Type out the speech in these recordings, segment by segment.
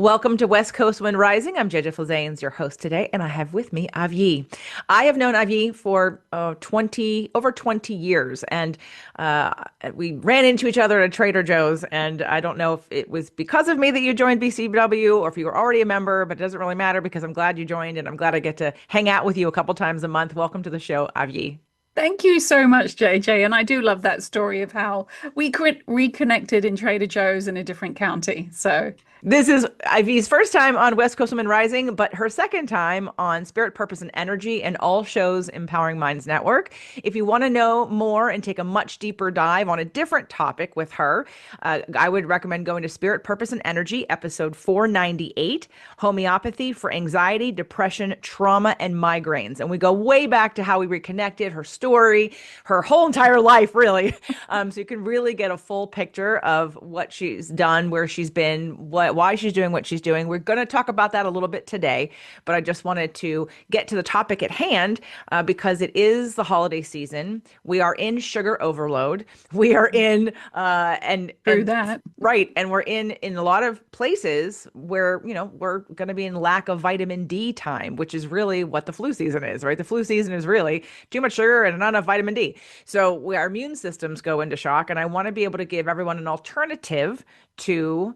Welcome to West Coast Wind Rising. I'm Jeja Flazanes, your host today, and I have with me Avghi. I have known Avghi for over 20 years, and uh, we ran into each other at Trader Joe's. And I don't know if it was because of me that you joined BCW or if you were already a member, but it doesn't really matter because I'm glad you joined, and I'm glad I get to hang out with you a couple times a month. Welcome to the show, Avghi. Thank you so much, JJ. And I do love that story of how we reconnected in Trader Joe's in a different county. So, This is Ivy's first time on West Coast Women Rising, but her second time on Spirit, Purpose, and Energy and all shows Empowering Minds Network. If you want to know more and take a much deeper dive on a different topic with her, I would recommend going to Spirit, Purpose, and Energy, episode 498, Homeopathy for Anxiety, Depression, Trauma, and Migraines. And we go way back to how we reconnected, her story, her whole entire life, really. So you can really get a full picture of what she's done, where she's been, why she's doing what she's doing. We're going to talk about that a little bit today, but I just wanted to get to the topic at hand because it is the holiday season. We are in sugar overload. We are in through and that. right, and we're in a lot of places where we're going to be in lack of vitamin D time, which is really what the flu season is, right? The flu season is really too much sugar and not enough vitamin D. So our immune systems go into shock, and I want to be able to give everyone an alternative to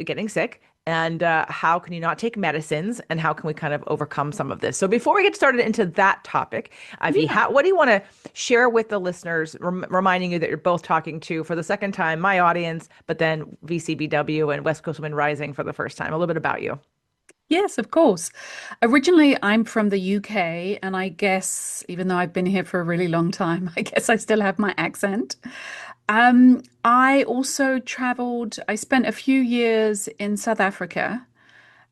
getting sick, and how can you not take medicines, and how can we kind of overcome some of this. So before we get started into that topic, Ivy, Yeah. what do you want to share with the listeners, reminding you that you're both talking to, for the second time, my audience, but then VCBW and West Coast Women Rising for the first time, a little bit about you. Yes, of course. Originally, I'm from the UK, and I guess even though I've been here for a really long time, I guess I still have my accent. I also traveled, I spent a few years in South Africa.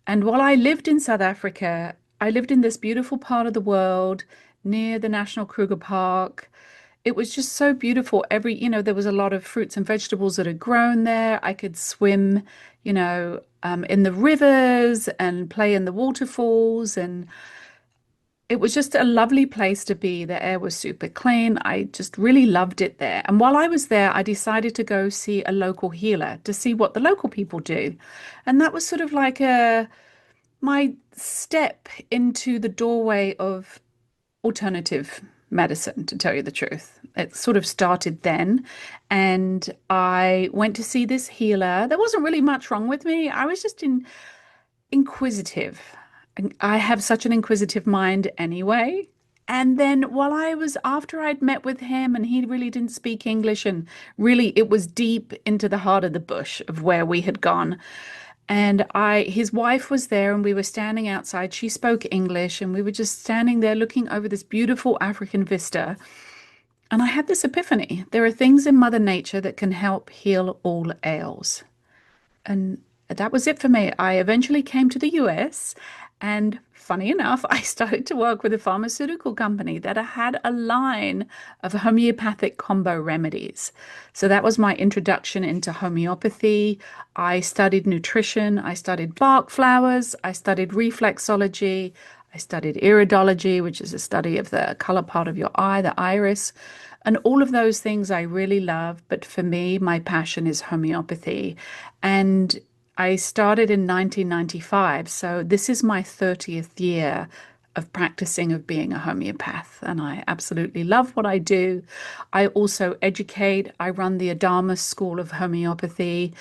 And while I lived in South Africa, I lived in this beautiful part of the world near the National Kruger Park. It was just so beautiful. There was a lot of fruits and vegetables that had grown there. I could swim, in the rivers and play in the waterfalls. And it was just a lovely place to be. The air was super clean. I just really loved it there. And while I was there, I decided to go see a local healer to see what the local people do. And that was sort of like my step into the doorway of alternative medicine, to tell you the truth. It sort of started then. And I went to see this healer. There wasn't really much wrong with me. I was just inquisitive. And I have such an inquisitive mind anyway. And then after I'd met with him and he really didn't speak English, and really it was deep into the heart of the bush of where we had gone. And his wife was there and we were standing outside. She spoke English and we were just standing there looking over this beautiful African vista. And I had this epiphany. There are things in Mother Nature that can help heal all ails. And that was it for me. I eventually came to the US, and funny enough, I started to work with a pharmaceutical company that had a line of homeopathic combo remedies. So that was my introduction into homeopathy. I studied nutrition, I studied bark flowers, I studied reflexology, I studied iridology, which is a study of the color part of your eye, the iris. And all of those things I really love. But for me, my passion is homeopathy. And I started in 1995. So this is my 30th year of practicing, of being a homeopath. And I absolutely love what I do. I also educate. I run the Adama School of Homeopathy.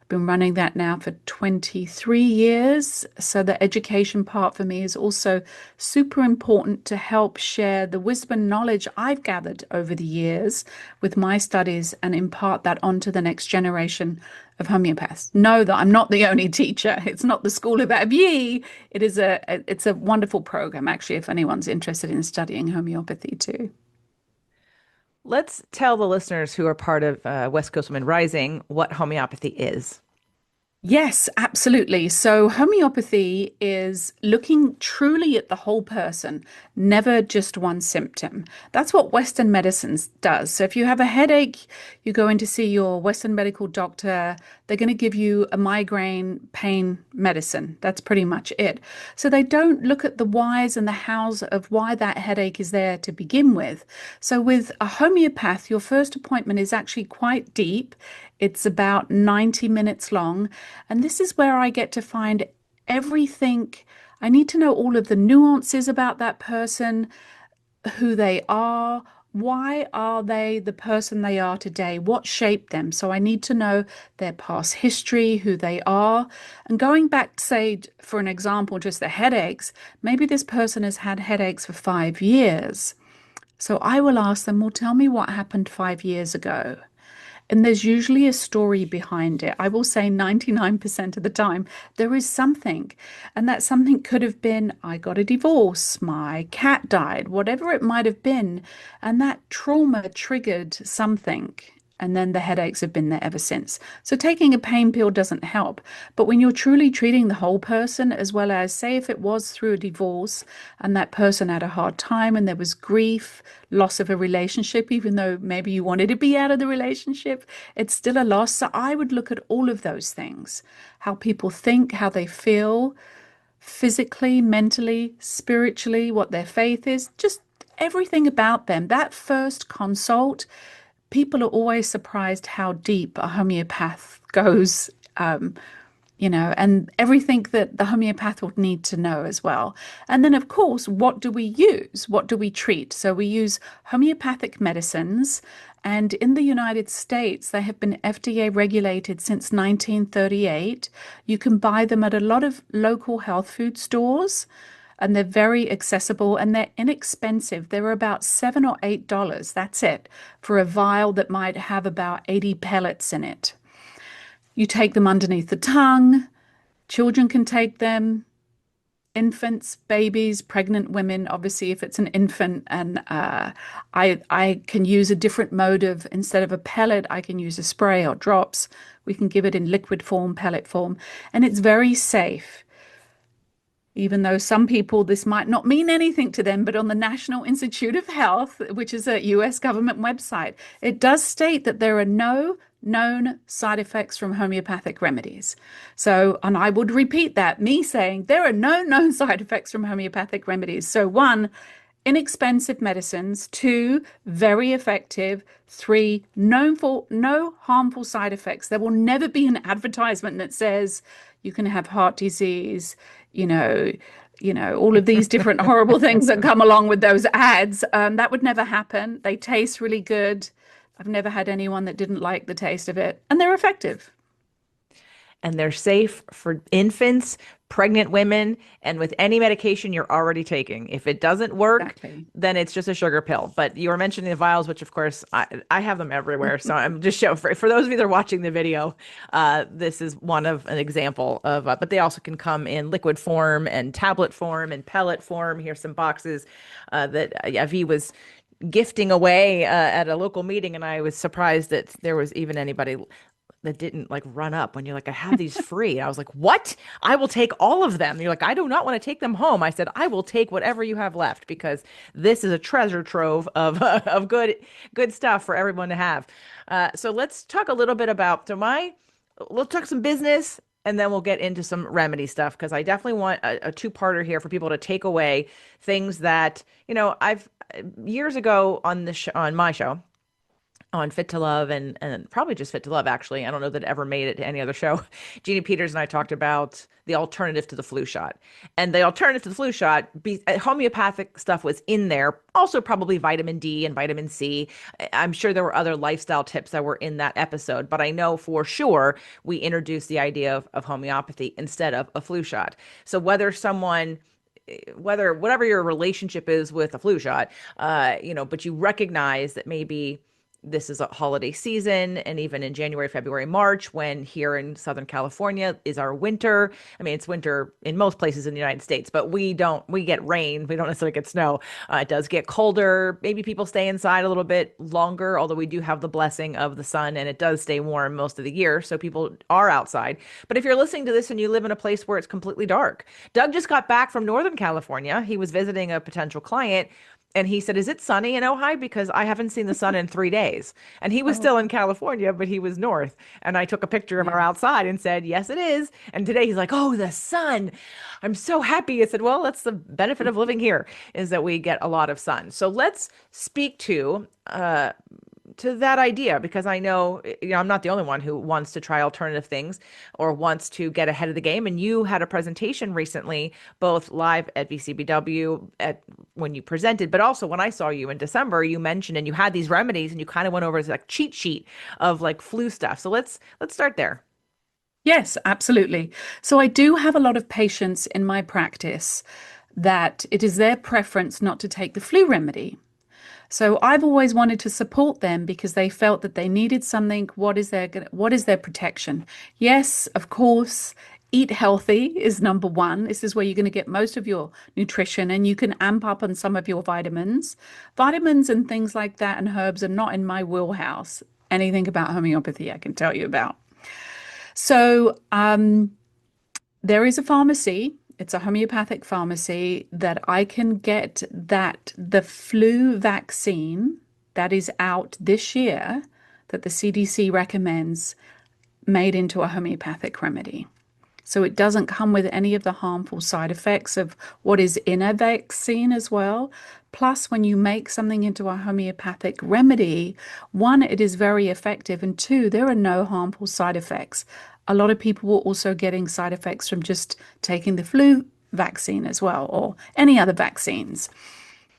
Been running that now for 23 years. So the education part for me is also super important to help share the wisdom and knowledge I've gathered over the years with my studies and impart that onto the next generation of homeopaths. Know that I'm not the only teacher. It's not the School of Avghi. It's a wonderful program, actually, if anyone's interested in studying homeopathy too. Let's tell the listeners who are part of West Coast Women Rising what homeopathy is. Yes, absolutely. So homeopathy is looking truly at the whole person, never just one symptom. That's what Western medicine does. So if you have a headache, you go in to see your Western medical doctor, they're going to give you a migraine pain medicine. That's pretty much it. So they don't look at the whys and the hows of why that headache is there to begin with. So with a homeopath, your first appointment is actually quite deep. It's about 90 minutes long. And this is where I get to find everything. I need to know all of the nuances about that person, who they are. Why are they the person they are today? What shaped them? So I need to know their past history, who they are. And going back, say, for an example, just the headaches, maybe this person has had headaches for 5 years. So I will ask them, well, tell me what happened 5 years ago. And there's usually a story behind it. I will say 99% of the time, there is something. And that something could have been, I got a divorce, my cat died, whatever it might have been. And that trauma triggered something. And then the headaches have been there ever since. So taking a pain pill doesn't help. But when you're truly treating the whole person, as well as, say, if it was through a divorce and that person had a hard time and there was grief, loss of a relationship, even though maybe you wanted to be out of the relationship, it's still a loss. So I would look at all of those things, how people think, how they feel physically, mentally, spiritually, what their faith is, just everything about them. That first consult, people are always surprised how deep a homeopath goes, and everything that the homeopath would need to know as well. And then, of course, what do we use? What do we treat? So we use homeopathic medicines. And in the United States, they have been FDA regulated since 1938. You can buy them at a lot of local health food stores, and they're very accessible and they're inexpensive. They're about $7 or $8. That's it, for a vial that might have about 80 pellets in it. You take them underneath the tongue. Children can take them, infants, babies, pregnant women. Obviously, if it's an infant, and I can use a different mode of, instead of a pellet, I can use a spray or drops. We can give it in liquid form, pellet form, and it's very safe. Even though some people, this might not mean anything to them, but on the National Institute of Health, which is a US government website, it does state that there are no known side effects from homeopathic remedies. So, and I would repeat that, me saying there are no known side effects from homeopathic remedies. So, one, inexpensive medicines. Two, very effective. Three, known for no harmful side effects. There will never be an advertisement that says you can have heart disease, you know, all of these different horrible things that come along with those ads. That would never happen. They taste really good. I've never had anyone that didn't like the taste of it, and they're effective. And they're safe for infants, pregnant women, and with any medication you're already taking. If it doesn't work, Exactly. then it's just a sugar pill. But you were mentioning the vials, which of course I have them everywhere. So I'm just showing for those of you that are watching the video, this is one of an example of, but they also can come in liquid form and tablet form and pellet form. Here's some boxes that Avghi was gifting away at a local meeting, and I was surprised that there was even anybody that didn't like run up when you're like, I have these free. I was like, what? I will take all of them. And you're like, I do not want to take them home. I said, I will take whatever you have left because this is a treasure trove of of good stuff for everyone to have. So let's talk a little bit about we'll talk some business and then we'll get into some remedy stuff because I definitely want a two-parter here for people to take away things that, I've years ago on on my show on Fit to Love and probably just Fit to Love, actually. I don't know that it ever made it to any other show. Jeannie Peters and I talked about the alternative to the flu shot. And the alternative to the flu shot, homeopathic stuff was in there, also probably vitamin D and vitamin C. I'm sure there were other lifestyle tips that were in that episode, but I know for sure we introduced the idea of homeopathy instead of a flu shot. So whatever your relationship is with a flu shot, but you recognize that maybe this is a holiday season, and even in January, February, March, when here in Southern California is our winter. I mean, it's winter in most places in the United States, but we get rain. We don't necessarily get snow. It does get colder. Maybe people stay inside a little bit longer, although we do have the blessing of the sun and it does stay warm most of the year. So people are outside. But if you're listening to this and you live in a place where it's completely dark, Doug just got back from Northern California. He was visiting a potential client. And he said, is it sunny in Ojai? Because I haven't seen the sun in 3 days. And he was Oh, still in California, but he was north. And I took a picture of our yeah. outside and said, yes, it is. And today he's like, oh, the sun. I'm so happy. I said, well, that's the benefit of living here is that we get a lot of sun. So let's speak to to that idea because I know, I'm not the only one who wants to try alternative things or wants to get ahead of the game. And you had a presentation recently, both live at VCBW at when you presented, but also when I saw you in December, you mentioned and you had these remedies and you kind of went over this like cheat sheet of like flu stuff. So let's start there. Yes, absolutely. So I do have a lot of patients in my practice that it is their preference not to take the flu remedy. So I've always wanted to support them because they felt that they needed something. What is their protection? Yes, of course, eat healthy is number one. This is where you're going to get most of your nutrition and you can amp up on some of your vitamins. Vitamins and things like that and herbs are not in my wheelhouse. Anything about homeopathy I can tell you about. So there is a pharmacy. It's a homeopathic pharmacy that I can get that the flu vaccine that is out this year that the CDC recommends made into a homeopathic remedy. So it doesn't come with any of the harmful side effects of what is in a vaccine as well. Plus, when you make something into a homeopathic remedy, one, it is very effective, and two, there are no harmful side effects. A lot of people were also getting side effects from just taking the flu vaccine as well, or any other vaccines.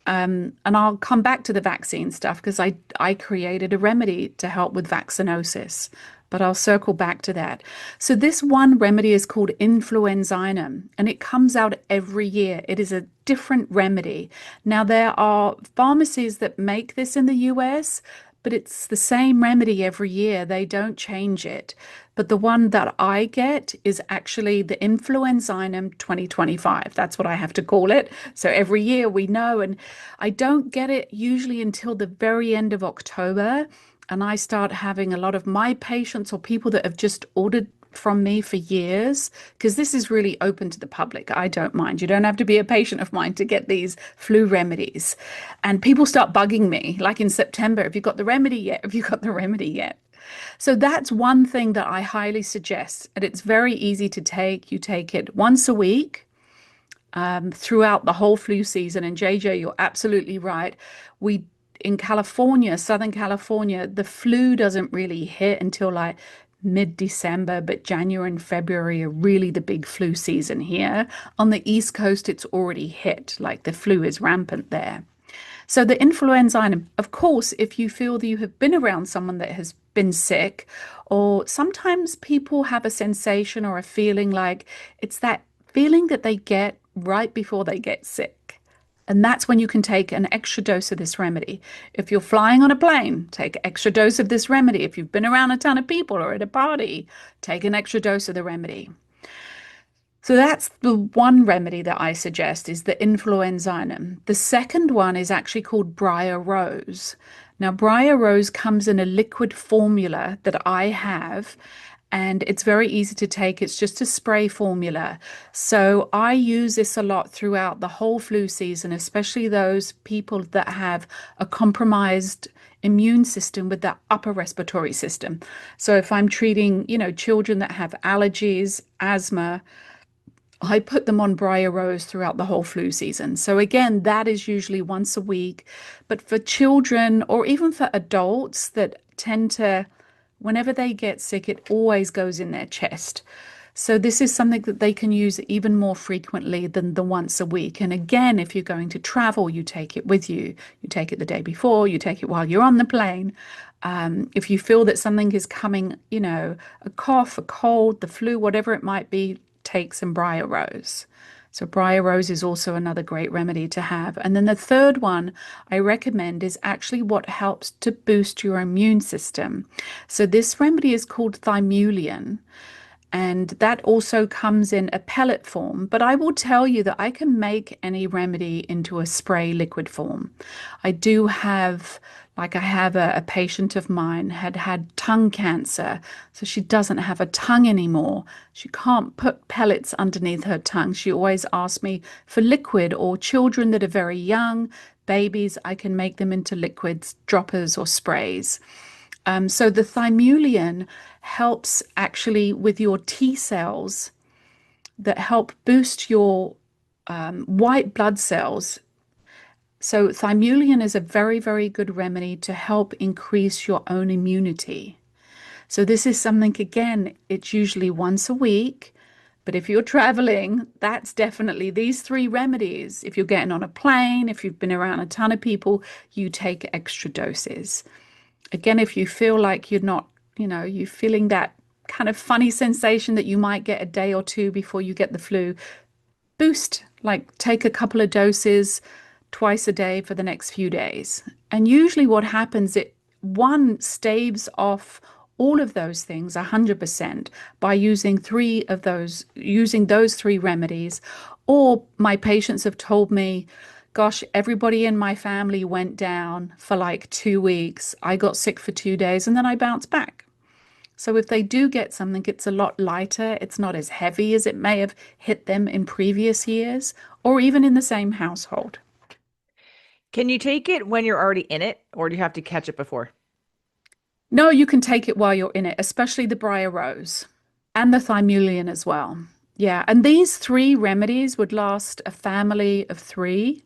And I'll come back to the vaccine stuff because I created a remedy to help with vaccinosis, but I'll circle back to that. So this one remedy is called influenzinum, and it comes out every year. It is a different remedy. Now, there are pharmacies that make this in the US, but it's the same remedy every year. They don't change it. But the one that I get is actually the influenzinum 2025. That's what I have to call it. So every year we know, and I don't get it usually until the very end of October. And I start having a lot of my patients or people that have just ordered from me for years, because this is really open to the public. I don't mind. You don't have to be a patient of mine to get these flu remedies. And people start bugging me, like in September, have you got the remedy yet? Have you got the remedy yet? So that's one thing that I highly suggest. And it's very easy to take. You take it once a week throughout the whole flu season. And JJ, you're absolutely right. We in California, Southern California, the flu doesn't really hit until like mid-December, but January and February are really the big flu season here. On the East Coast, it's already hit, like the flu is rampant there. So the influenza, of course, if you feel that you have been around someone that has been sick, or sometimes people have a sensation or a feeling like it's that feeling that they get right before they get sick. And that's when you can take an extra dose of this remedy. If you're flying on a plane, take an extra dose of this remedy. If you've been around a ton of people or at a party, take an extra dose of the remedy. So that's the one remedy that I suggest is the influenzinum. The second one is actually called briar rose. Now, briar rose comes in a liquid formula that I have, and it's very easy to take. It's just a spray formula. So I use this a lot throughout the whole flu season, especially those people that have a compromised immune system with the upper respiratory system. So if I'm treating, children that have allergies, asthma, I put them on briar rose throughout the whole flu season. So again, that is usually once a week. But for children or even for adults that tend to, whenever they get sick, it always goes in their chest. So this is something that they can use even more frequently than the once a week. And again, if you're going to travel, you take it with you. You take it the day before, you take it while you're on the plane. If you feel that something is coming, a cough, a cold, the flu, whatever it might be, take some briar rose. So briar rose is also another great remedy to have. And then the third one I recommend is actually what helps to boost your immune system. So this remedy is called thymulian. And that also comes in a pellet form. But I will tell you that I can make any remedy into a spray liquid form. I do have, like I have a patient of mine had tongue cancer. So she doesn't have a tongue anymore. She can't put pellets underneath her tongue. She always asks me for liquid, or children that are very young, babies, I can make them into liquids, droppers or sprays. So the thymulian helps actually with your T cells that help boost your white blood cells. So thymulian is a very, very good remedy to help increase your own immunity. So this is something, again, it's usually once a week. But if you're traveling, that's definitely these three remedies. If you're getting on a plane, if you've been around a ton of people, you take extra doses. Again, if you feel like you're not, you're feeling that kind of funny sensation that you might get a day or two before you get the flu, boost, like take a couple of doses twice a day for the next few days. And usually what happens, it one staves off all of those things 100% by using those three remedies. Or my patients have told me, gosh, everybody in my family went down for like 2 weeks. I got sick for 2 days and then I bounced back. So if they do get something, it's a lot lighter. It's not as heavy as it may have hit them in previous years or even in the same household. Can you take it when you're already in it, or do you have to catch it before? No, you can take it while you're in it, especially the briar rose and the thymulian as well. Yeah, and these three remedies would last a family of three,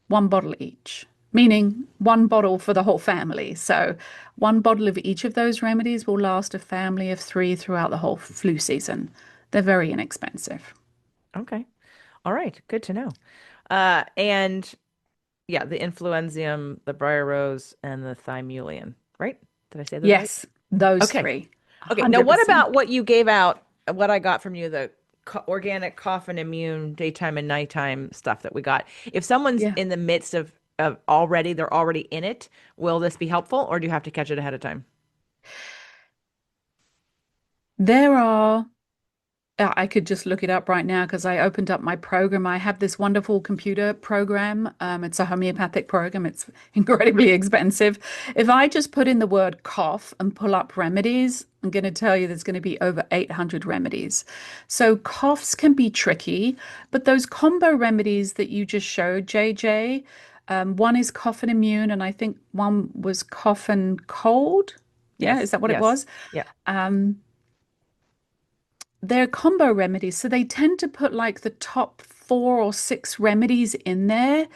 one bottle each, meaning one bottle for the whole family. So one bottle of each of those remedies will last a family of three throughout the whole flu season. They're very inexpensive. Okay. All right. Good to know. And yeah, the influenzium, the briar rose, and the thymulian, right? Did I say those right? Yes, those Okay. three. Okay. Now, what 100%. about what you gave out, what I got from you, the organic cough and immune daytime and nighttime stuff that we got? If someone's Yeah. in the midst of already, they're already in it, will this be helpful, or do you have to catch it ahead of time? There are I could just look it up right now because I opened up my program. I have this wonderful computer program. It's a homeopathic program. It's incredibly expensive. If I just put in the word cough and pull up remedies, I'm going to tell you there's going to be over 800 remedies. So coughs can be tricky, but those combo remedies that you just showed, JJ, one is cough and immune, and I think one was cough and cold. Yeah, is Yes. that what it Yes. was? Yeah. Um, they're combo remedies. So they tend to put like the top 4 or 6 remedies in there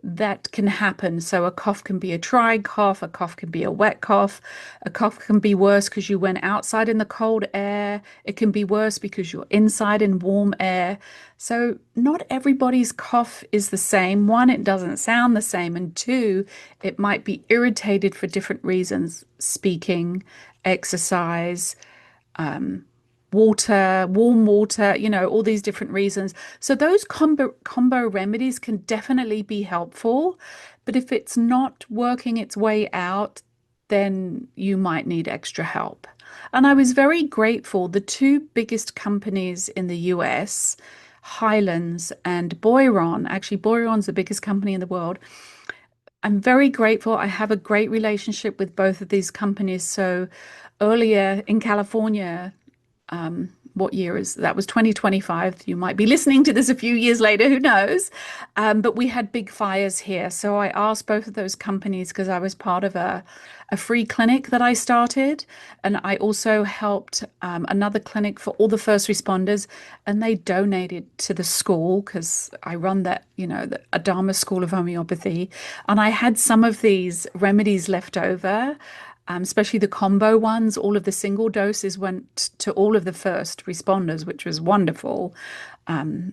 that can happen. So a cough can be a dry cough, a cough can be a wet cough, a cough can be worse because you went outside in the cold air. It can be worse because you're inside in warm air. So not everybody's cough is the same. One, it doesn't sound the same. And two, it might be irritated for different reasons, speaking, exercise, water, warm water, all these different reasons. So those combo remedies can definitely be helpful, but if it's not working its way out, then you might need extra help. And I was very grateful. The two biggest companies in the US, Highlands and Boiron, actually Boiron's the biggest company in the world. I'm very grateful. I have a great relationship with both of these companies. So earlier in California, what year is that? Was 2025. You might be listening to this a few years later, who knows? But we had big fires here. So I asked both of those companies because I was part of a free clinic that I started. And I also helped another clinic for all the first responders. And they donated to the school because I run that, the Adama School of Homeopathy. And I had some of these remedies left over, especially the combo ones. All of the single doses went to all of the first responders, which was wonderful.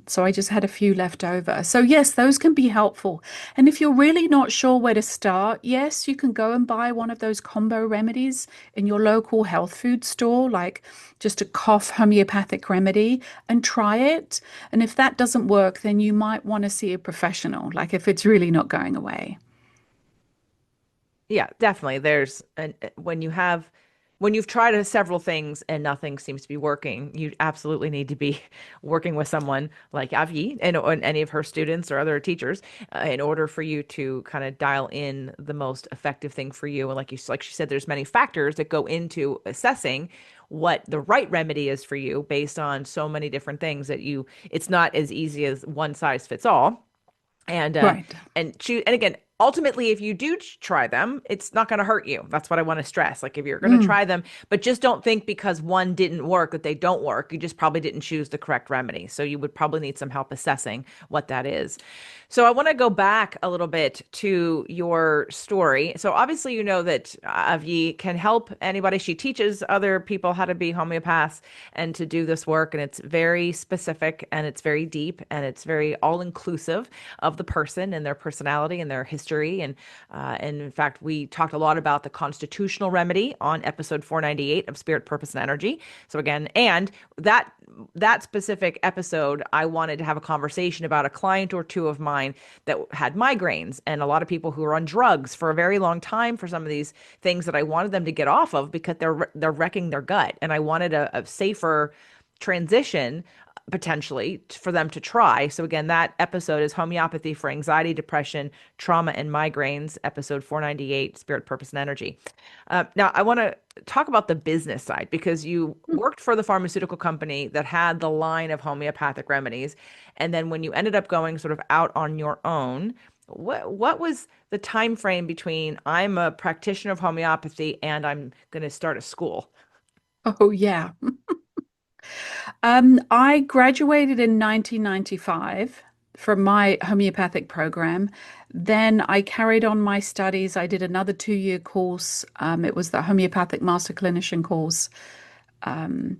So I just had a few left over. So yes, those can be helpful. And if you're really not sure where to start, yes, you can go and buy one of those combo remedies in your local health food store, like just a cough homeopathic remedy, and try it. And if that doesn't work, then you might want to see a professional, like if it's really not going away. Yeah, definitely. There's an when you've tried several things and nothing seems to be working, you absolutely need to be working with someone like Avghi and any of her students or other teachers in order for you to kind of dial in the most effective thing for you. And like she said, there's many factors that go into assessing what the right remedy is for you based on so many different things that it's not as easy as one size fits all. And Right. and choose, and again, ultimately, if you do try them, it's not going to hurt you. That's what I want to stress. Like if you're going to Mm. try them, but just don't think because one didn't work that they don't work. You just probably didn't choose the correct remedy. So you would probably need some help assessing what that is. So I want to go back a little bit to your story. So obviously, you know that Avghi can help anybody. She teaches other people how to be homeopaths and to do this work. And it's very specific and it's very deep and it's very all inclusive of the person and their personality and their history. And in fact, we talked a lot about the constitutional remedy on episode 498 of Spirit, Purpose, and Energy. So again, and that specific episode, I wanted to have a conversation about a client or two of mine that had migraines and a lot of people who are on drugs for a very long time for some of these things that I wanted them to get off of because they're wrecking their gut. And I wanted a safer transition potentially for them to try. So again, that episode is Homeopathy for Anxiety, Depression, Trauma, and Migraines, episode 498, Spirit, Purpose, and Energy. Now, I want to talk about the business side because you worked for the pharmaceutical company that had the line of homeopathic remedies. And then when you ended up going sort of out on your own, what was the time frame between I'm a practitioner of homeopathy and I'm going to start a school? Oh, yeah. I graduated in 1995 from my homeopathic program. Then I carried on my studies. I did another 2-year course. It was the homeopathic master clinician course. And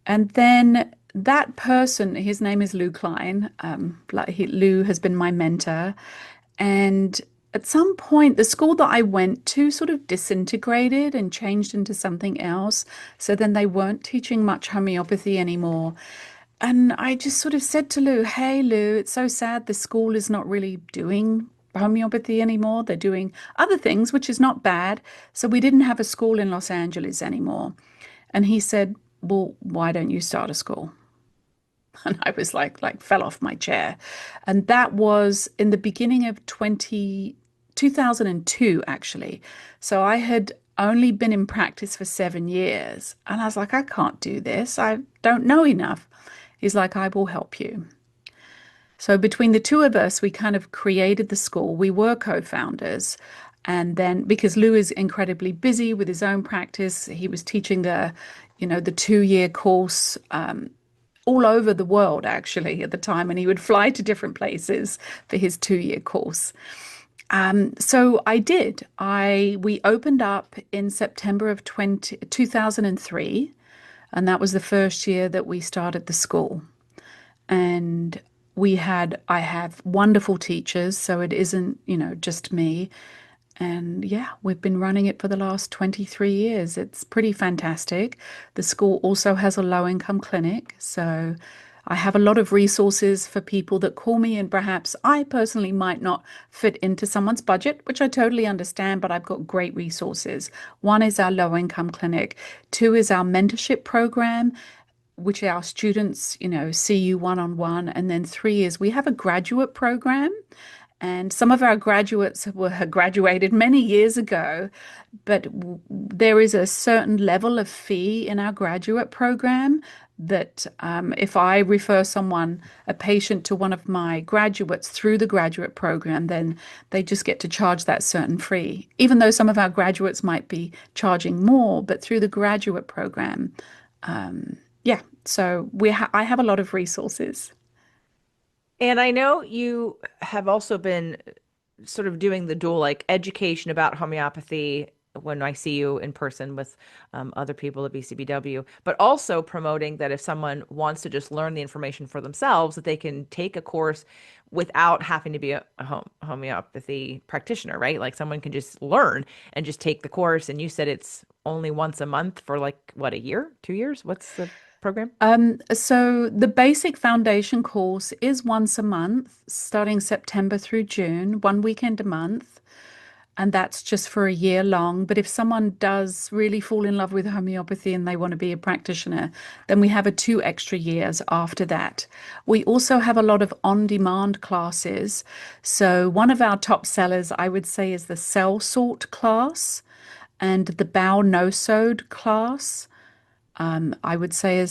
then that person, his name is Lou Klein. Lou has been my mentor. And at some point, the school that I went to sort of disintegrated and changed into something else. So then they weren't teaching much homeopathy anymore. And I just sort of said to Lou, "Hey, Lou, it's so sad the school is not really doing homeopathy anymore. They're doing other things, which is not bad. So we didn't have a school in Los Angeles anymore." And he said, "Well, why don't you start a school?" And I was like fell off my chair. And that was in the beginning of 2002, actually. So I had only been in practice for 7 years. And I was like, I can't do this. I don't know enough. He's like, I will help you. So between the two of us, we kind of created the school. We were co-founders. And then because Lou is incredibly busy with his own practice, he was teaching the 2-year course all over the world actually at the time, and he would fly to different places for his 2-year course. So I did. We opened up in September of 2003, and that was the first year that we started the school. And I have wonderful teachers, so it isn't, just me. And yeah, we've been running it for the last 23 years. It's pretty fantastic. The school also has a low income clinic. So I have a lot of resources for people that call me, and perhaps I personally might not fit into someone's budget, which I totally understand, but I've got great resources. One is our low income clinic, two is our mentorship program, which our students, see you one on one. And then three is we have a graduate program. And some of our graduates had graduated many years ago, but there is a certain level of fee in our graduate program that if I refer a patient to one of my graduates through the graduate program, then they just get to charge that certain fee, even though some of our graduates might be charging more, but through the graduate program. Yeah, so I have a lot of resources. And I know you have also been sort of doing the dual like education about homeopathy when I see you in person with other people at BCBW, but also promoting that if someone wants to just learn the information for themselves, that they can take a course without having to be a homeopathy practitioner, right? Like someone can just learn and just take the course. And you said it's only once a month for like what, a year, 2 years? What's the program? So the basic foundation course is once a month, starting September through June, one weekend a month, and that's just for a year long. But if someone does really fall in love with homeopathy and they want to be a practitioner, then we have 2 extra years after that. We also have a lot of on-demand classes. So one of our top sellers, I would say, is the cell sort class and the bow no sode class. I would say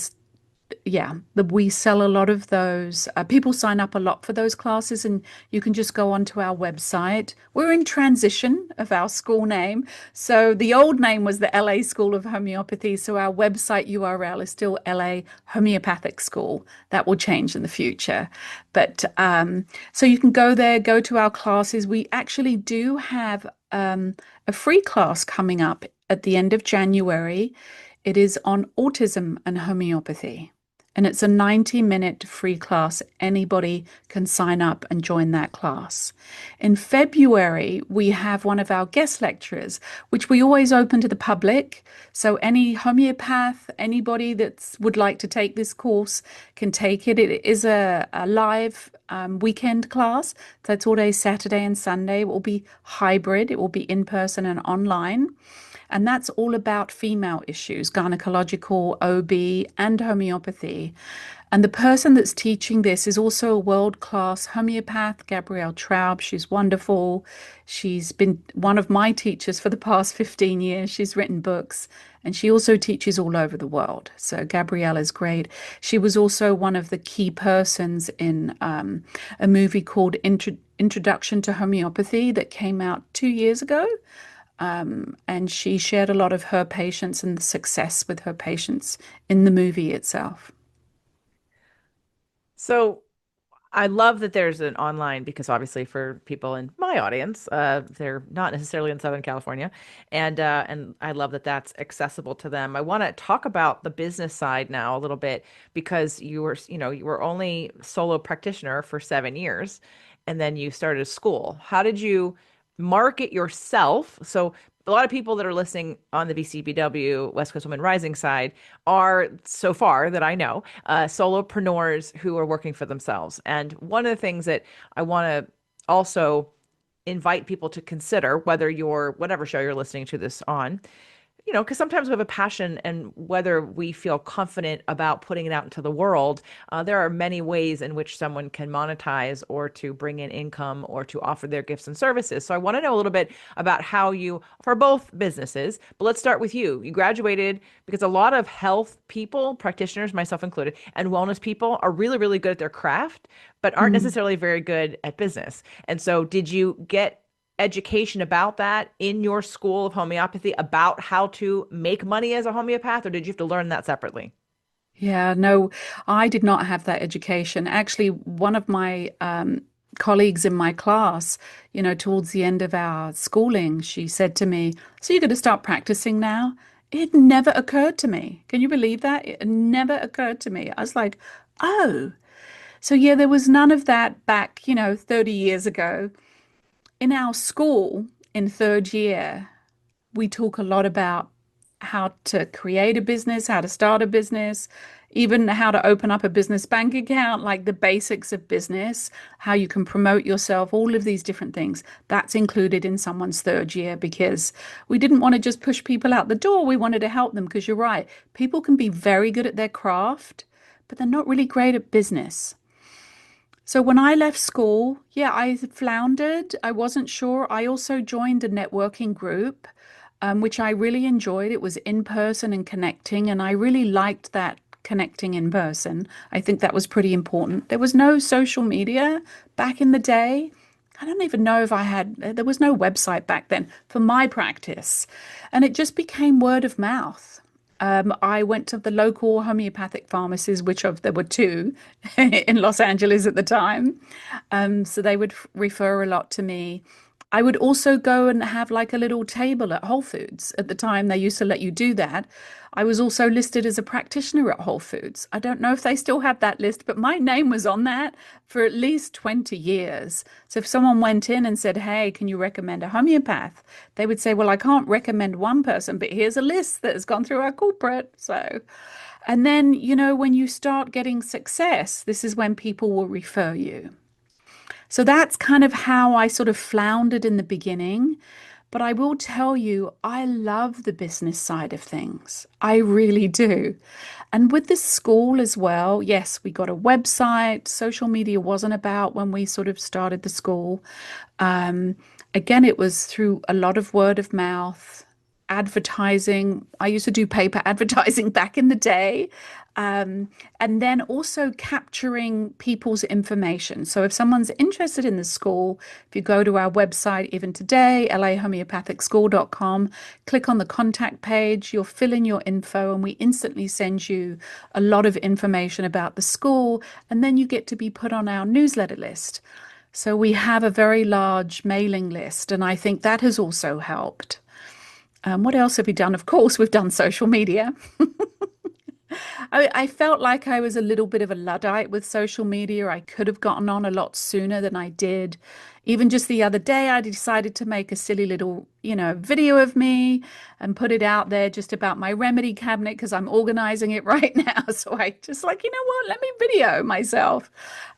Yeah, we sell a lot of those. People sign up a lot for those classes, and you can just go onto our website. We're in transition of our school name. So the old name was the LA School of Homeopathy. So our website URL is still LA Homeopathic School. That will change in the future. But so you can go there, go to our classes. We actually do have a free class coming up at the end of January. It is on autism and homeopathy. And it's a 90-minute free class. Anybody can sign up and join that class. In February, we have one of our guest lecturers, which we always open to the public. So any homeopath, anybody that would like to take this course can take it. It is a live weekend class. That's all day Saturday and Sunday. It will be hybrid. It will be in person and online. And that's all about female issues, gynecological, OB, and homeopathy. And the person that's teaching this is also a world-class homeopath, Gabrielle Traub. She's wonderful. She's been one of my teachers for the past 15 years. She's written books, and she also teaches all over the world. So Gabrielle is great. She was also one of the key persons in a movie called Introduction to Homeopathy that came out 2 years ago. And she shared a lot of her patients and the success with her patients in the movie itself. So I love that there's an online because obviously for people in my audience, they're not necessarily in Southern California, and I love that that's accessible to them. I want to talk about the business side now a little bit because you were only solo practitioner for 7 years, and then you started a school. How did you market yourself? So a lot of people that are listening on the BCBW West Coast Women Rising side are, so far that I know, solopreneurs who are working for themselves. And one of the things that I want to also invite people to consider, whether you're whatever show you're listening to this on, because sometimes we have a passion, and whether we feel confident about putting it out into the world, there are many ways in which someone can monetize or to bring in income or to offer their gifts and services. So I want to know a little bit about how you, for both businesses, but let's start with you. You graduated because a lot of health people, practitioners, myself included, and wellness people are really, really good at their craft, but aren't Mm. necessarily very good at business. And so did you get education about that in your school of homeopathy about how to make money as a homeopath, or did you have to learn that separately? Yeah, no, I did not have that education. Actually, one of my colleagues in my class, towards the end of our schooling, she said to me, "So you're going to start practicing now?" It never occurred to me. Can you believe that? It never occurred to me. I was like, oh. So yeah, there was none of that back, 30 years ago. In our school in third year, we talk a lot about how to create a business, how to start a business, even how to open up a business bank account, like the basics of business, how you can promote yourself, all of these different things. That's included in someone's third year because we didn't want to just push people out the door. We wanted to help them because you're right. People can be very good at their craft, but they're not really great at business. So when I left school, yeah, I floundered. I wasn't sure. I also joined a networking group, which I really enjoyed. It was in person and connecting, and I really liked that connecting in person. I think that was pretty important. There was no social media back in the day. I don't even know if there was no website back then for my practice. And it just became word of mouth. I went to the local homeopathic pharmacies, there were two in Los Angeles at the time. So they would refer a lot to me. I would also go and have like a little table at Whole Foods. At the time, they used to let you do that. I was also listed as a practitioner at Whole Foods. I don't know if they still have that list, but my name was on that for at least 20 years. So if someone went in and said, "Hey, can you recommend a homeopath?" They would say, "Well, I can't recommend one person, but here's a list that has gone through our corporate." So, and then, when you start getting success, this is when people will refer you. So that's kind of how I sort of floundered in the beginning. But I will tell you, I love the business side of things. I really do. And with this school as well, yes, we got a website. Social media wasn't about when we sort of started the school. Um, Again, it was through a lot of word of mouth. advertising. I used to do paper advertising back in the day. Um, and then also capturing people's information. So if someone's interested in the school, if you go to our website, even today, lahomeopathicschool.com, click on the contact page, you'll fill in your info, and we instantly send you a lot of information about the school. And then you get to be put on our newsletter list. So we have a very large mailing list, and I think that has also helped. What else have we done? Of course, we've done social media. I felt like I was a little bit of a Luddite with social media. I could have gotten on a lot sooner than I did. Even just the other day, I decided to make a silly little, video of me and put it out there just about my remedy cabinet because I'm organizing it right now. So I just like, you know what, let me video myself.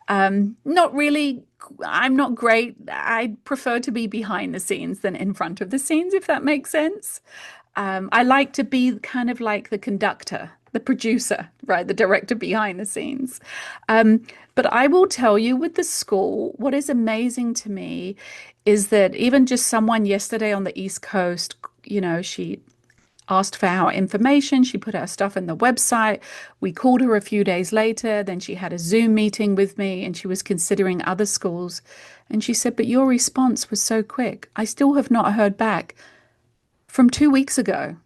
Not really, I'm not great. I prefer to be behind the scenes than in front of the scenes, if that makes sense. I like to be kind of like the conductor, the producer, right? The director behind the scenes. But I will tell you with the school, what is amazing to me is that even just someone yesterday on the East Coast, she asked for our information. She put our stuff in the website. We called her a few days later. Then she had a Zoom meeting with me and she was considering other schools. And she said, "But your response was so quick. I still have not heard back from 2 weeks ago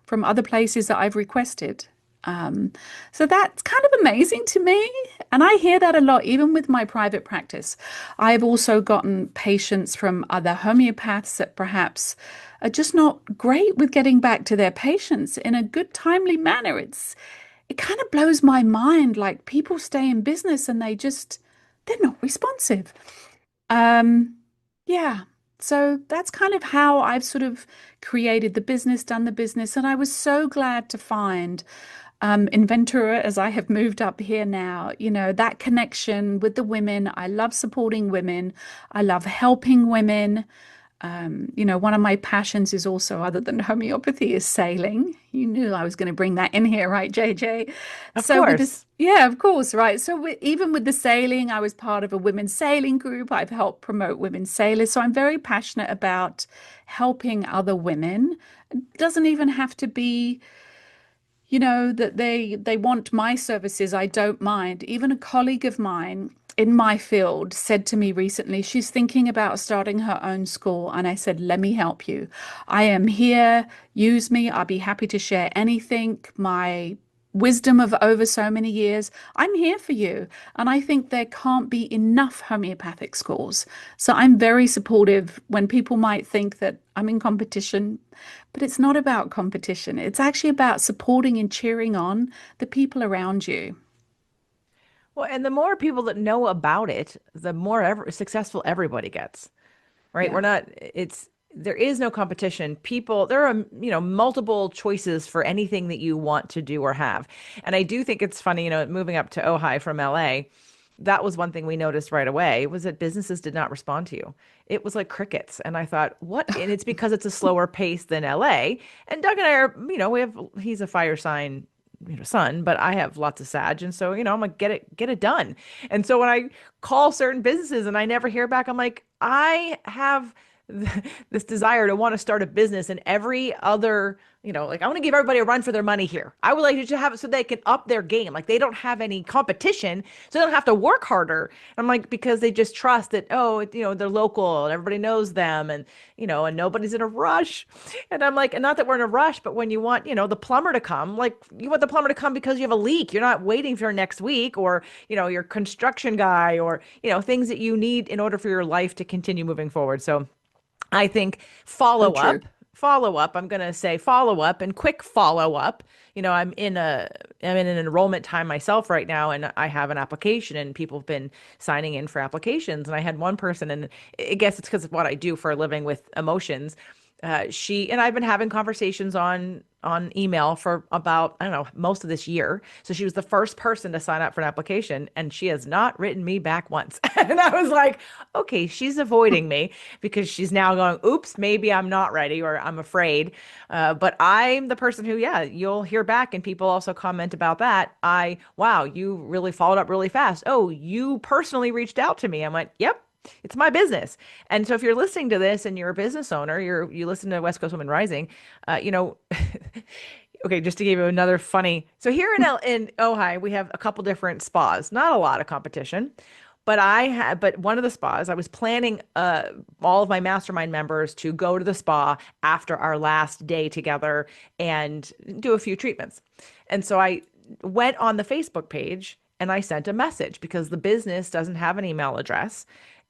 from other places that I've requested." So that's kind of amazing to me. And I hear that a lot, even with my private practice. I've also gotten patients from other homeopaths that perhaps are just not great with getting back to their patients in a good, timely manner. It kind of blows my mind. Like people stay in business and they're not responsive. Um, yeah. So that's kind of how I've sort of created the business, done the business. And I was so glad to find in Ventura, as I have moved up here now, that connection with the women. I love supporting women. I love helping women. One of my passions is also, other than homeopathy, is sailing. You knew I was going to bring that in here, right, JJ? Of So with course. this, yeah, of course, right. So even with the sailing, I was part of a women's sailing group. I've helped promote women sailors. So I'm very passionate about helping other women. It doesn't even have to be that they want my services. I don't mind. Even a colleague of mine in my field said to me recently, she's thinking about starting her own school. And I said, let me help you. I am here. Use me. I'll be happy to share anything. My wisdom of over so many years. I'm here for you. And I think there can't be enough homeopathic schools. So I'm very supportive when people might think that I'm in competition, but it's not about competition. It's actually about supporting and cheering on the people around you. Well, and the more people that know about it, the more successful everybody gets, right? Yeah. There is no competition. There are, multiple choices for anything that you want to do or have. And I do think it's funny, moving up to Ojai from LA, that was one thing we noticed right away was that businesses did not respond to you. It was like crickets. And I thought, what? And it's because it's a slower pace than LA. And Doug and I are, he's a fire sign, son, but I have lots of Sag. And so, I'm like, get it done. And so when I call certain businesses and I never hear back, I'm like, I have this desire to want to start a business and every other, like I want to give everybody a run for their money here. I would like to just have it so they can up their game. Like they don't have any competition, so they don't have to work harder. I'm like, because they just trust that, oh, they're local and everybody knows them and nobody's in a rush. And I'm like, and not that we're in a rush, but when you want, the plumber to come, like you want the plumber to come because you have a leak. You're not waiting for next week or, your construction guy or, things that you need in order for your life to continue moving forward. So I think So true. follow up. I'm going to say follow up and quick follow up. I'm in an enrollment time myself right now, and I have an application, and people have been signing in for applications. And I had one person, and I guess it's because of what I do for a living with emotions. She and I've been having conversations on email for about, I don't know, most of this year. So she was the first person to sign up for an application, and she has not written me back once. And I was like, okay, she's avoiding me because she's now going, oops, maybe I'm not ready or I'm afraid. But I'm the person who, yeah, you'll hear back, and people also comment about that. Wow, you really followed up really fast. Oh, you personally reached out to me. I'm like, yep. It's my business. And so if you're listening to this and you're a business owner, you listen to West Coast Women Rising, you know, okay, just to give you another funny. So here in Ojai, we have a couple different spas. Not a lot of competition, but one of the spas, I was planning all of my mastermind members to go to the spa after our last day together and do a few treatments. And so I went on the Facebook page and I sent a message because the business doesn't have an email address.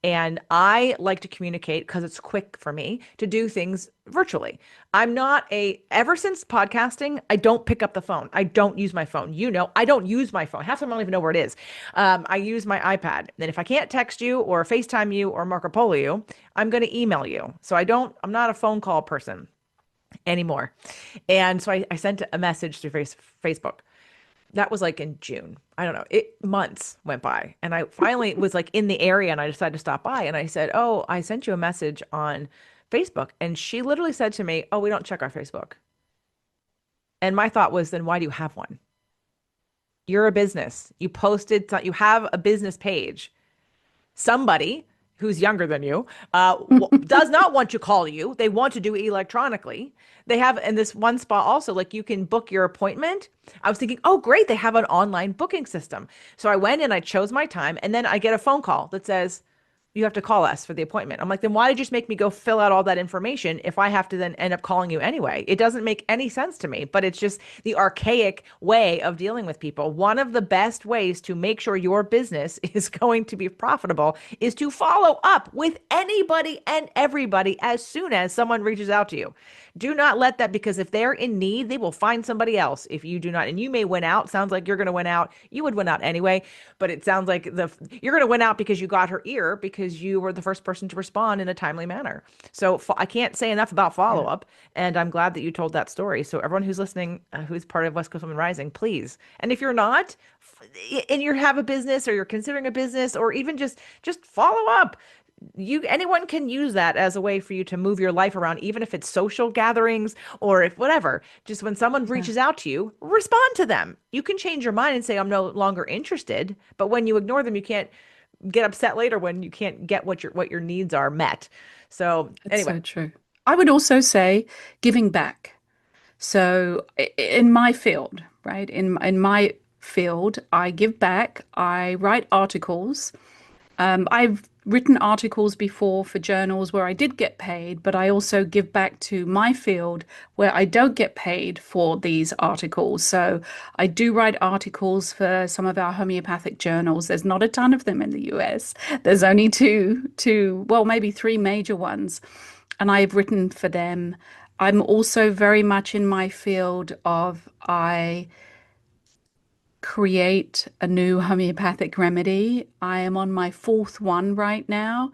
And I like to communicate because it's quick for me to do things virtually. Ever since podcasting, I don't pick up the phone. I don't use my phone. I don't use my phone. Half of them I don't even know where it is. I use my iPad. And if I can't text you or FaceTime you or Marco Polo you, I'm going to email you. I'm not a phone call person anymore. And so I sent a message through Facebook. That was like in June. I don't know. Months went by and I finally was like in the area and I decided to stop by and I said, "Oh, I sent you a message on Facebook." And she literally said to me, "Oh, we don't check our Facebook." And my thought was, then why do you have one? You're a business. You have a business page. Somebody who's younger than you does not want to call you. They want to do it electronically. They have in this one spot also, like you can book your appointment. I was thinking, oh, great, they have an online booking system. So I went and I chose my time, and then I get a phone call that says, you have to call us for the appointment. I'm like, then why did you just make me go fill out all that information if I have to then end up calling you anyway? It doesn't make any sense to me, but it's just the archaic way of dealing with people. One of the best ways to make sure your business is going to be profitable is to follow up with anybody and everybody as soon as someone reaches out to you. Do not let that, because if they're in need, they will find somebody else if you do not. And you may win out. Sounds like you're going to win out. You would win out anyway, but it sounds like you're going to win out because you got her ear because you were the first person to respond in a timely manner. So I can't say enough about follow up. And I'm glad that you told that story. So everyone who's listening, who's part of West Coast Women Rising, please. And if you're not, and you have a business or you're considering a business or even just follow up. Anyone can use that as a way for you to move your life around, even if it's social gatherings or if whatever. Just when someone reaches out to you, respond to them. You can change your mind and say, I'm no longer interested. But when you ignore them, you can't get upset later when you can't get what your needs are met. So anyway. So true. I would also say giving back. So in my field, right? In my field, I give back. I write articles. I've written articles before for journals where I did get paid, but I also give back to my field where I don't get paid for these articles. So I do write articles for some of our homeopathic journals. There's not a ton of them in the US. There's only well, maybe three major ones. And I've written for them. I'm also very much in my field of I create a new homeopathic remedy. I am on my fourth one right now.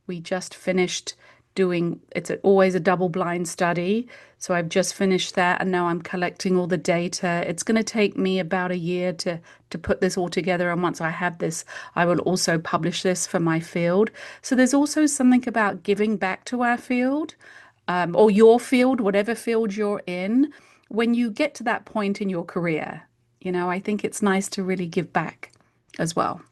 We just finished doing, it's always a double-blind study. So I've just finished that and now I'm collecting all the data. It's going to take me about a year to put this all together. And once I have this, I will also publish this for my field. So there's also something about giving back to our field, or your field, whatever field you're in, when you get to that point in your career. I think it's nice to really give back as well.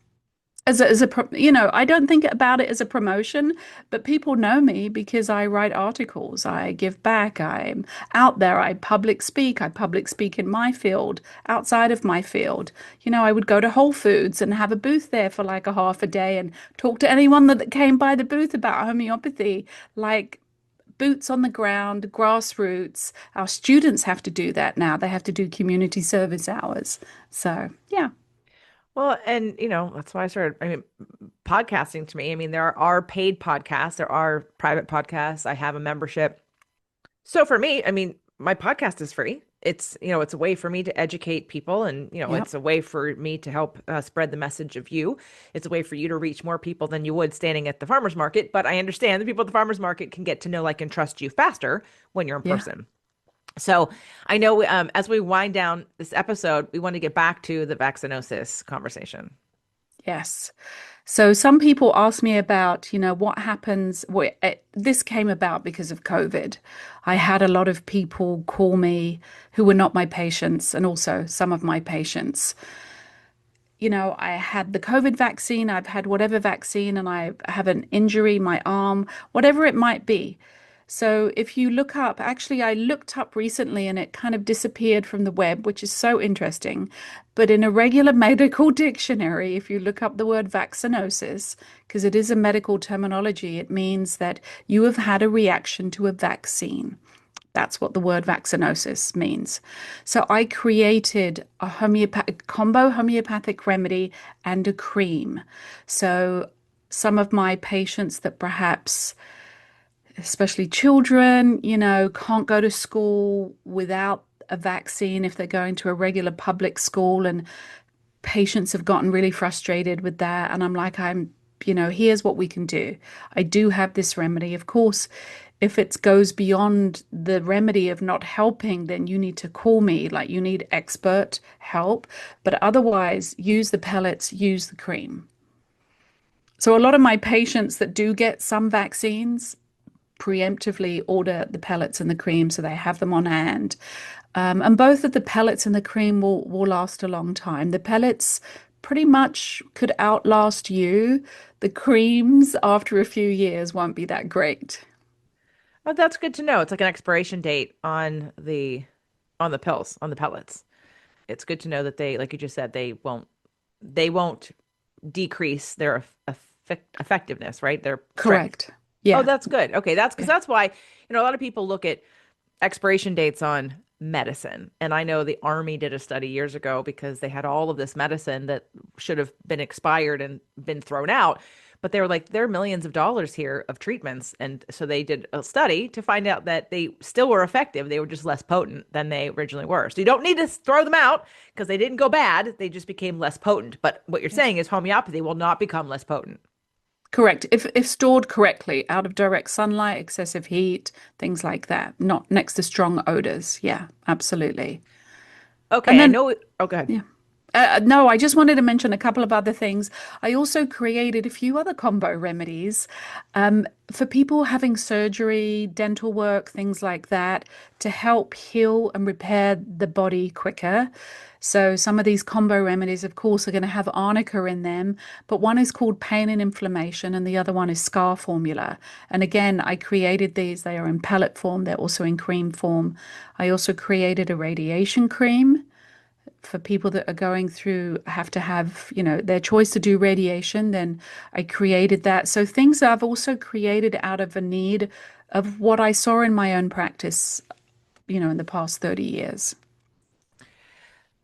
I don't think about it as a promotion, but people know me because I write articles, I give back, I'm out there, I public speak in my field, outside of my field. I would go to Whole Foods and have a booth there for like a half a day and talk to anyone that came by the booth about homeopathy, like boots on the ground, grassroots. Our students have to do that now. They have to do community service hours. So, yeah. Well, and that's why I started. I mean, podcasting to me, there are paid podcasts, there are private podcasts. I have a membership. So for me, my podcast is free. It's a way for me to educate people and, Yep. it's a way for me to help spread the message of you. It's a way for you to reach more people than you would standing at the farmer's market. But I understand the people at the farmer's market can get to know, like, and trust you faster when you're in Yeah. person. So I know as we wind down this episode, we want to get back to the vaccinosis conversation. Yes. So some people ask me about, what happens. This came about because of COVID. I had a lot of people call me who were not my patients, and also some of my patients. I had the COVID vaccine, I've had whatever vaccine, and I have an injury, my arm, whatever it might be. So if you look up, actually, I looked up recently and it kind of disappeared from the web, which is so interesting. But in a regular medical dictionary, if you look up the word vaccinosis, because it is a medical terminology, it means that you have had a reaction to a vaccine. That's what the word vaccinosis means. So I created a homeopathic combo homeopathic remedy and a cream. So some of my patients that perhaps, especially children, can't go to school without a vaccine if they're going to a regular public school, and patients have gotten really frustrated with that. And I'm like, here's what we can do. I do have this remedy. Of course, if it goes beyond the remedy of not helping, then you need to call me, like you need expert help. But otherwise, use the pellets, use the cream. So a lot of my patients that do get some vaccines preemptively order the pellets and the cream so they have them on hand. And both of the pellets and the cream will last a long time. The pellets pretty much could outlast you. The creams, after a few years, won't be that great. Oh, that's good to know. It's like an expiration date on the pills, on the pellets. It's good to know that they, like you just said, they won't decrease their effectiveness, right? Their strength. Correct. Oh, Yeah. that's good. Okay, that's because Yeah. that's why, a lot of people look at expiration dates on medicine. And I know the Army did a study years ago because they had all of this medicine that should have been expired and been thrown out. But they were like, there are millions of dollars here of treatments. And so they did a study to find out that they still were effective. They were just less potent than they originally were. So you don't need to throw them out because they didn't go bad. They just became less potent. But what you're saying is homeopathy will not become less potent. Correct. If stored correctly, out of direct sunlight, excessive heat, things like that, not next to strong odors. Yeah, absolutely. And Okay, I then, know. Oh, go ahead. yeah. No, I just wanted to mention a couple of other things. I also created a few other combo remedies for people having surgery, dental work, things like that, to help heal and repair the body quicker. So some of these combo remedies, of course, are going to have arnica in them, but one is called pain and inflammation, and the other one is scar formula. And again, I created these. They are in pellet form. They're also in cream form. I also created a radiation cream for people that are going through have to have, their choice to do radiation, then I created that. So things I've also created out of a need of what I saw in my own practice, in the past 30 years.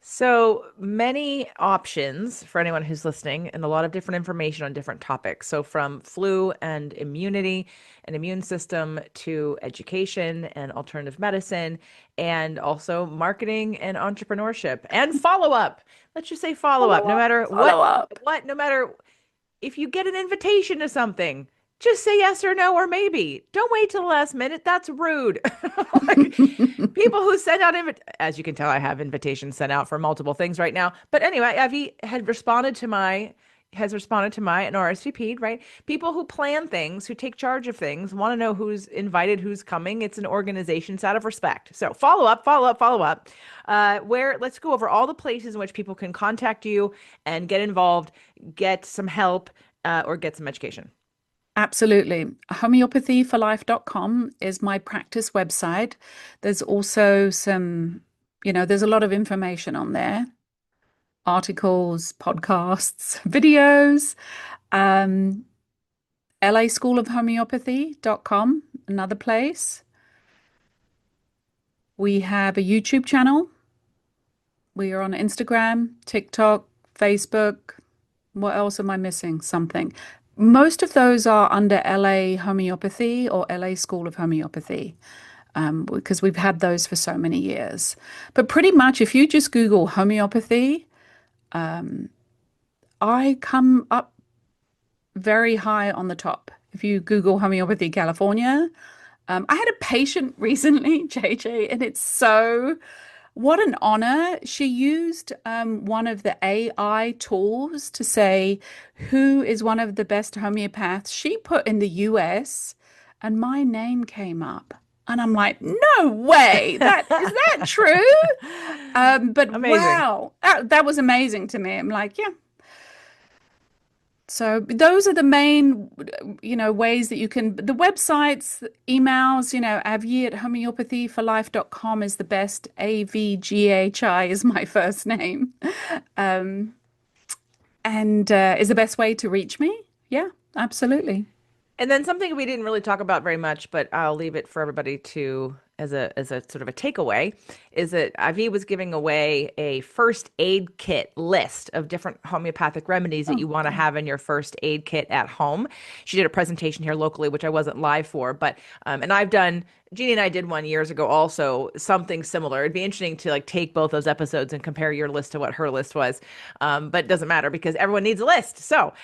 So many options for anyone who's listening, and a lot of different information on different topics. So, from flu and immunity and immune system to education and alternative medicine, and also marketing and entrepreneurship and follow up. Let's just say follow up. Follow No up, matter follow up. no matter if you get an invitation to something, just say yes or no or maybe. Don't wait till the last minute. That's rude. Like, people who send out as you can tell, I have invitations sent out for multiple things right now. But anyway, Evie had responded to my has responded to my and RSVP'd, right? People who plan things, who take charge of things, want to know who's invited, who's coming. It's an organization, it's out of respect. So follow up, follow up, follow up. Where let's go over all the places in which people can contact you and get involved, get some help, or get some education. Absolutely. Homeopathyforlife.com is my practice website. There's also there's a lot of information on there, articles, podcasts, videos. Um, LA School of Homeopathy.com, another place. We have a YouTube channel. We are on Instagram, TikTok, Facebook. What else am I missing? Something. Most of those are under LA Homeopathy or LA School of Homeopathy, because we've had those for so many years. But pretty much, if you just Google homeopathy, I come up very high on the top. If you Google homeopathy California, I had a patient recently, JJ, and what an honor. She used one of the AI tools to say who is one of the best homeopaths. She put in the US, and my name came up. And I'm like, no way. That is that true? But Amazing. wow, that was amazing to me. I'm like, yeah. So those are the main, ways that you can, the websites, emails, Avghi at homeopathyforlife.com is the best. Avghi is my first name. Um, and is the best way to reach me. Yeah, absolutely. And then something we didn't really talk about very much, but I'll leave it for everybody to as a sort of a takeaway, is that Ivy was giving away a first aid kit list of different homeopathic remedies that Oh, you want to okay. have in your first aid kit at home. She did a presentation here locally, which I wasn't live for, but and I've done. Jeannie and I did one years ago also, something similar. It'd be interesting to like take both those episodes and compare your list to what her list was. But it doesn't matter because everyone needs a list. So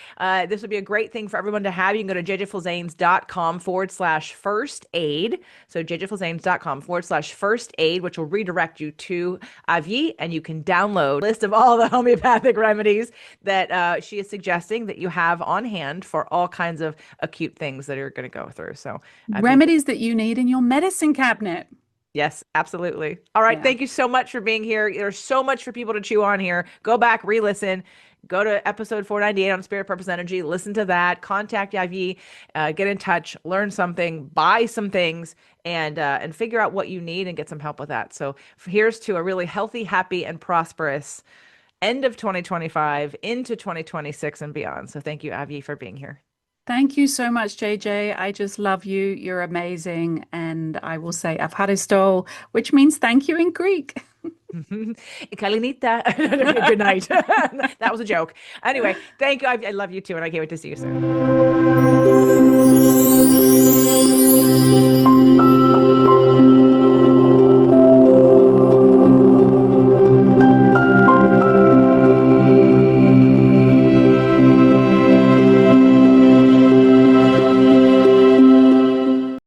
this would be a great thing for everyone to have. You can go to jjfilzanes.com/first aid. So jjfilzanes.com/first aid, which will redirect you to Avi, and you can download a list of all the homeopathic remedies that she is suggesting that you have on hand for all kinds of acute things that you're going to go through. So Avi, Remedies that you need in your medicine cabinet. yes, absolutely. All right. Yeah. Thank you so much for being here. There's so much for people to chew on here. Go back, re-listen. Go to episode 498 on Spirit, Purpose, Energy. Listen to that. Contact Yavi. Get in touch. Learn something. Buy some things, and figure out what you need and get some help with that. So here's to a really healthy, happy, and prosperous end of 2025 into 2026 and beyond. So thank you, Avi, for being here. Thank you so much, JJ. I just love you. You're amazing. And I will say Avharisto, which means thank you in Greek. Kalinita. Good night. That was a joke. Anyway, thank you. I love you too, and I can't wait to see you soon.